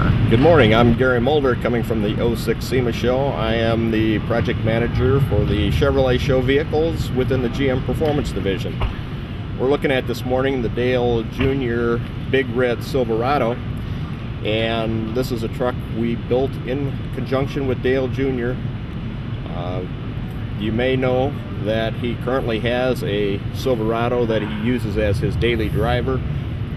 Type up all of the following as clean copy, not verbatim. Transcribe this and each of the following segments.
Good morning, I'm Gary Mulder coming from the '06 SEMA show. I am the project manager for the Chevrolet show vehicles within the GM Performance division. We're looking at this morning the Dale Jr. Big Red Silverado, and this is a truck we built in conjunction with Dale Jr. You may know that he currently has a Silverado that he uses as his daily driver.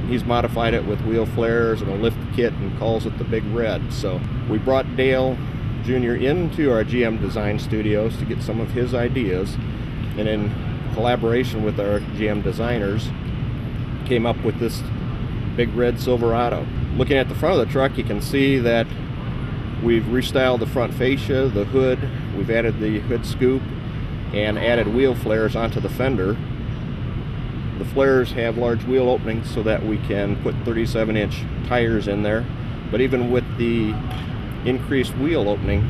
He's modified it with wheel flares and a lift kit and calls it the Big Red. So we brought Dale Jr. into our GM design studios to get some of his ideas, and in collaboration with our GM designers came up with this Big Red Silverado. Looking at the front of the truck, you can see that we've restyled the front fascia, the hood, we've added the hood scoop and added wheel flares onto the fender. The flares have large wheel openings so that we can put 37-inch tires in there. But even with the increased wheel opening,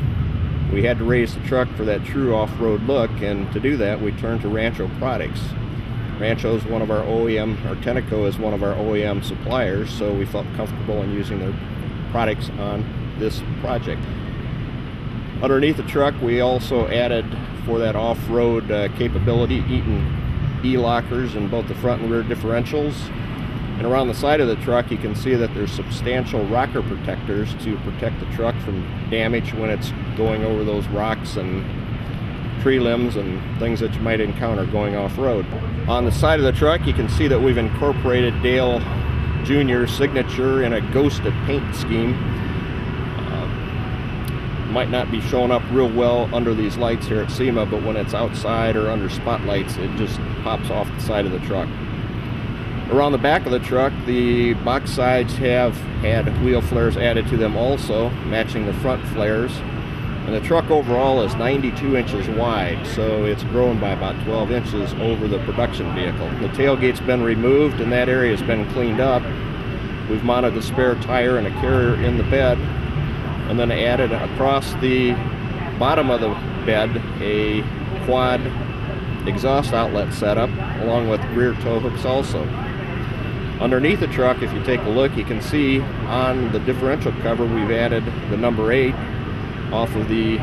we had to raise the truck for that true off-road look, and to do that we turned to Rancho Products. Rancho is one of our OEM, or Tenneco is one of our OEM suppliers, so we felt comfortable in using their products on this project. Underneath the truck we also added, for that off-road capability, Eaton V lockers in both the front and rear differentials. And around the side of the truck you can see that there's substantial rocker protectors to protect the truck from damage when it's going over those rocks and tree limbs and things that you might encounter going off-road. On the side of the truck you can see that we've incorporated Dale Jr.'s signature in a ghosted paint scheme. Might not be showing up real well under these lights here at SEMA, but when it's outside or under spotlights it just pops off the side of the truck. Around the back of the truck, the box sides have had wheel flares added to them also, matching the front flares. And the truck overall is 92 inches wide, so it's grown by about 12 inches over the production vehicle. The tailgate's been removed and that area has been cleaned up. We've mounted the spare tire and a carrier in the bed, and then added across the bottom of the bed a quad exhaust outlet setup along with rear tow hooks also. Underneath the truck, if you take a look, you can see on the differential cover we've added the number 8 off of the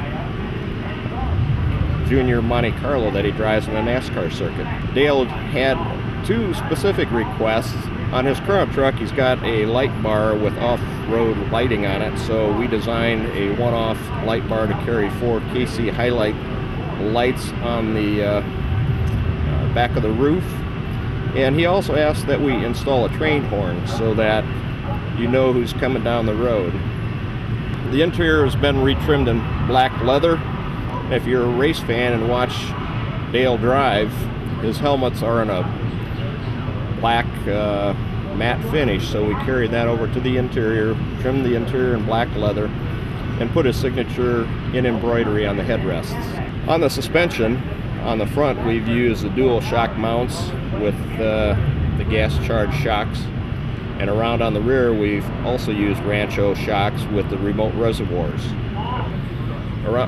Junior Monte Carlo that he drives in a NASCAR circuit. Dale had two specific requests. On his current truck he's got a light bar with off-road lighting on it, so we designed a one-off light bar to carry 4 KC highlight lights on the back of the roof. And he also asked that we install a train horn so that you know who's coming down the road. The interior has been retrimmed in black leather. If you're a race fan and watch Dale drive, his helmets are in a black matte finish, so we carried that over to the interior, trimmed the interior in black leather, and put his signature in embroidery on the headrests. On the suspension, on the front we've used the dual shock mounts with the gas charged shocks, and around on the rear we've also used Rancho shocks with the remote reservoirs.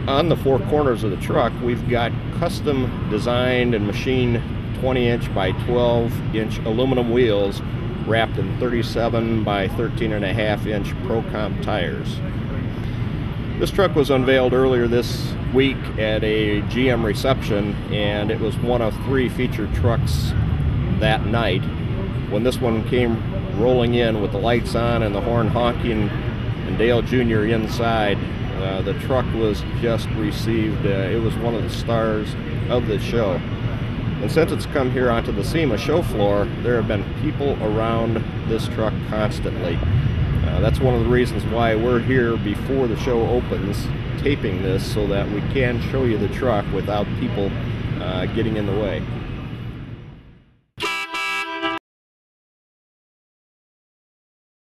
On the 4 corners of the truck we've got custom designed and machined 20-inch by 12-inch aluminum wheels wrapped in 37 by 13.5-inch Pro Comp tires. This truck was unveiled earlier this week at a GM reception, and it was one of 3 featured trucks that night. When this one came rolling in with the lights on and the horn honking and Dale Jr. inside, the truck was just received. It was one of the stars of the show. And since it's come here onto the SEMA show floor, there have been people around this truck constantly. That's one of the reasons why we're here before the show opens, taping this so that we can show you the truck without people getting in the way.